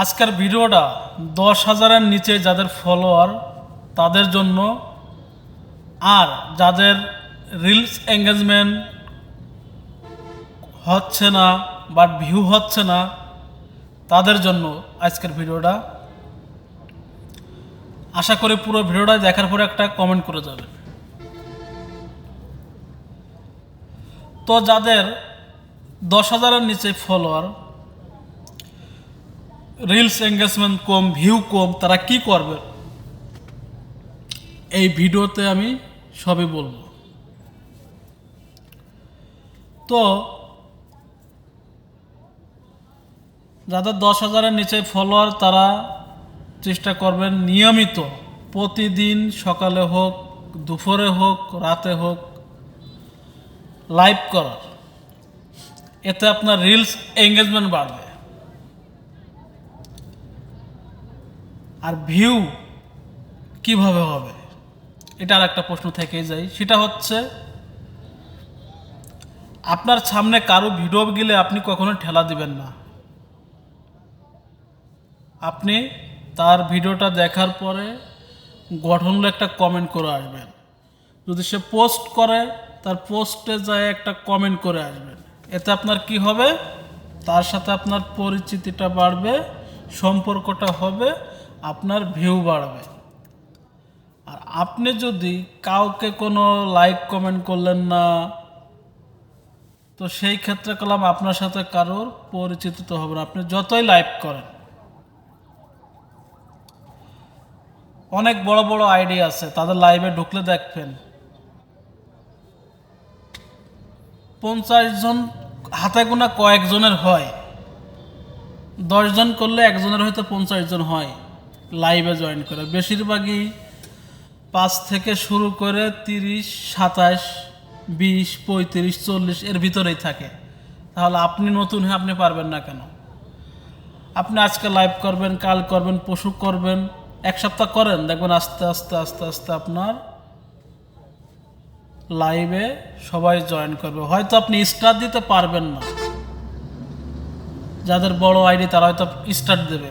আজকের ভিডিওটা 10,000-এর নিচে যাদের ফলোয়ার তাদের জন্য, আর যাদের রিলস এঙ্গেজমেন্ট হচ্ছে না বা ভিউ হচ্ছে না তাদের জন্য আজকের ভিডিওটা। আশা করি পুরো ভিডিওটা দেখার পরে একটা কমেন্ট করে যাবেন। তো যাদের 10,000-এর নিচে ফলোয়ার, রিলস এঙ্গেজমেন্ট কম, ভিউ কম, তারা কি করবে এই ভিডিওতে আমি সবই বলবো। তো যাদের 10,000-এর নিচে ফলোয়ার তারা চেষ্টা করবেন নিয়মিত প্রতিদিন সকালে হোক, দুপুরে হোক, রাতে হোক লাইভ করার। এতে আপনার রিলস এঙ্গেজমেন্ট বাড়বে। আর ভিউ কিভাবে হবে এটা আর একটা প্রশ্ন থেকেই যায়। সেটা হচ্ছে আপনার সামনে কারো ভিডিও গেলে আপনি কখনো ঠেলা দিবেন না। আপনি তার ভিডিওটা দেখার পরে গঠনমূলক একটা কমেন্ট করে আসবেন। যদি সে পোস্ট করে তার পোস্টে যায় একটা কমেন্ট করে আসবেন। এতে আপনার কি হবে, তার সাথে আপনার পরিচিতিটা বাড়বে, সম্পর্কটা হবে, আপনার ভিউ বাড়বে। আর আপনি যদি কাউকে কোনো লাইক কমেন্ট করলেন না, তো সেই ক্ষেত্রে কলাম আপনার সাথে কারোর পরিচিত তো হবে না, আপনি যতই লাইক করেন। অনেক বড় বড় আইডি আছে, তাদের লাইভে ঢুকলে দেখবেন 50 জন হাতে গোনা কয়েকজনের হয়, 10 জন করলে একজনের হয়তো 50 জন হয় লাইভে জয়েন করে। বেশিরভাগই 5 থেকে শুরু করে 30, 27, 20, 35, 40 এর ভিতরেই থাকে। তাহলে আপনি নতুন হয়ে আপনি পারবেন না কেন? আপনি আজকে লাইভ করবেন, কাল করবেন, পরশু করবেন, এক সপ্তাহ করেন, দেখবেন আস্তে আস্তে আস্তে আস্তে আপনার লাইভে সবাই জয়েন করবে। হয়তো আপনি স্টার দিতে পারবেন না, যাদের বড় আইডি তারা হয়তো স্টার দেবে,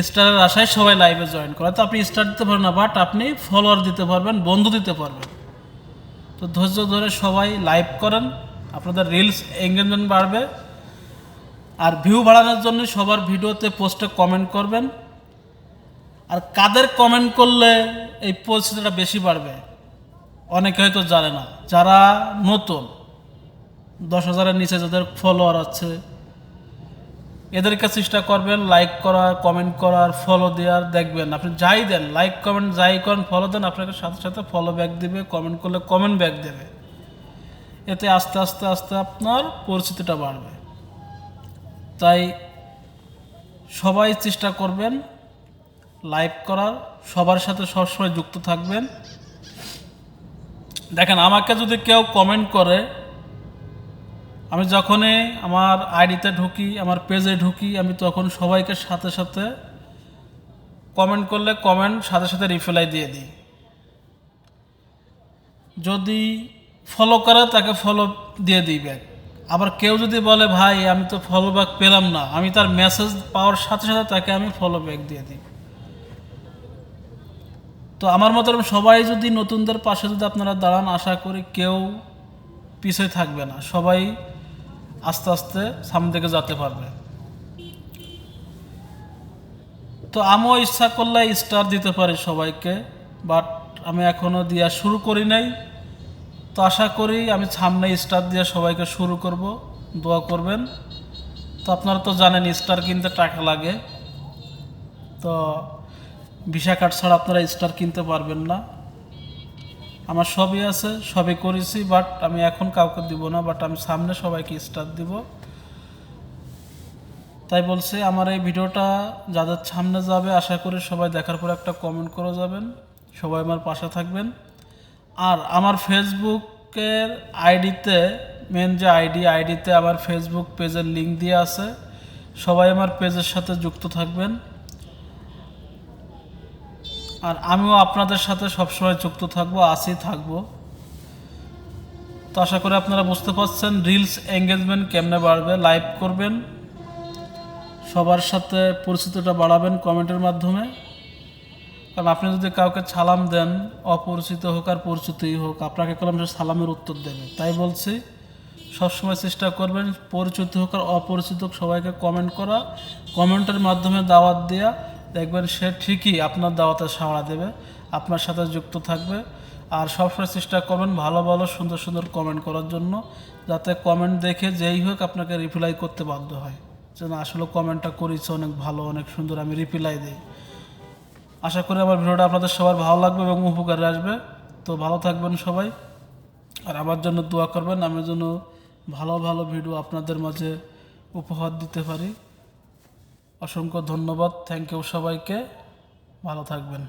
স্টারের আশায় সবাই লাইভে জয়েন করে। হয়তো আপনি স্টার দিতে পারবেন না, বাট আপনি ফলোয়ার দিতে পারবেন, বন্ধু দিতে পারবেন। তো ধৈর্য ধরে সবাই লাইভ করেন, আপনাদের রিলস এঙ্গেজমেন্ট বাড়বে। আর ভিউ বাড়ানোর জন্য সবার ভিডিওতে পোস্টে কমেন্ট করবেন। আর কাদের কমেন্ট করলে এই পরিস্থিতিটা বেশি বাড়বে অনেকে হয়তো জানে না। যারা নতুন 10,000-এর নিচে যাদের ফলোয়ার আছে এদেরকে চেষ্টা করবেন লাইক করার, কমেন্ট করার, ফলো দেওয়ার। দেখবেন আপনি যাই দেন, লাইক কমেন্ট যাই করেন, ফলো দেন, আপনাকে সাথে সাথে ফলো ব্যাক দেবে, কমেন্ট করলে কমেন্ট ব্যাক দেবে। এতে আস্তে আস্তে আস্তে আপনার পরিচিতিটা বাড়বে। তাই সবাই চেষ্টা করবেন লাইভ করার, সবার সাথে সবসময় যুক্ত থাকবেন। দেখেন, আমাকে যদি কেউ কমেন্ট করে, আমি যখনই আমার আইডিতে ঢুকি, আমার পেজে ঢুকি, আমি তখন সবাইকে সাথে সাথে কমেন্ট করলে কমেন্ট সাথে সাথে রিপ্লাই দিয়ে দিই। যদি ফলো করে তাকে ফলো দিয়ে দিই ব্যাক। আবার কেউ যদি বলে ভাই আমি তো ফলো ব্যাক পেলাম না, আমি তার মেসেজ পাওয়ার সাথে সাথে তাকে আমি ফলো ব্যাক দিয়ে দিই। তো আমার মতো সবাই যদি নতুনদের পাশে যদি আপনারা দাঁড়ান, আশা করি কেউ পিছিয়ে থাকবে না, সবাই আস্তে আস্তে সামনে দিকে যেতে পারবে। তো আমিও ইচ্ছা করলে স্টার দিতে পারি সবাইকে, বাট আমি এখনও দেওয়া শুরু করি নাই। তো আশা করি আমি সামনে স্টার দিয়ে সবাইকে শুরু করব, দোয়া করবেন। তো আপনারা তো জানেন স্টার কিনতে টাকা লাগে, তো ভিসা কার্ড ছাড়া আপনারা স্টার কিনতে পারবেন না। আমার সবই আছে, সবই করেছি, বাট আমি এখন কাউকে দিব না, বাট আমি সামনে সবাইকে স্টার দিব। তাই বলছি, আমার এই ভিডিওটা যাদের সামনে যাবে আশা করি সবাই দেখার পর একটা কমেন্ট করে যাবেন, সবাই আমার পাশে থাকবেন। আর আমার ফেসবুকের আইডিতে, মেন যে আইডিতে আমার ফেসবুক পেজের লিঙ্ক দিয়ে আছে, সবাই আমার পেজের সাথে যুক্ত থাকবেন। আর আমিও আপনাদের সাথে সবসময় যুক্ত থাকবো, থাকবো। তো আশা করি আপনারা বুঝতে পারছেন রিলস এঙ্গেজমেন্ট কেমনে বাড়বে। লাইভ করবেন, সবার সাথে পরিচিতিটা বাড়াবেন কমেন্টের মাধ্যমে। কারণ আপনি যদি কাউকে সালাম দেন, অপরিচিত হোক আর পরিচিতই হোক, আপনাকে কলম সে সালামের উত্তর দেবে। তাই বলছি সবসময় চেষ্টা করবেন পরিচিত হোক আর অপরিচিত হোক সবাইকে কমেন্ট করা, কমেন্টের মাধ্যমে দাওয়াত দেওয়া। দেখবেন সে ঠিকই আপনার দাওয়াতে সাড়া দেবে, আপনার সাথে যুক্ত থাকবে। আর সবসময় চেষ্টা করবেন ভালো ভালো সুন্দর সুন্দর কমেন্ট করার জন্য, যাতে কমেন্ট দেখে যেই হোক আপনাকে রিপ্লাই করতে বাধ্য হয়, যে না আসলে কমেন্টটা করেছে অনেক ভালো, অনেক সুন্দর, আমি রিপ্লাই দিই। আশা করি আমার ভিডিওটা আপনাদের সবার ভালো লাগবে এবং উপকারে আসবে। তো ভালো থাকবেন সবাই, আর আমার জন্য দোয়া করবেন, আমি যেন ভালো ভালো ভিডিও আপনাদের মাঝে উপহার দিতে পারি। অসংখ্য ধন্যবাদ, থ্যাংক ইউ সবাইকে, ভালো থাকবেন।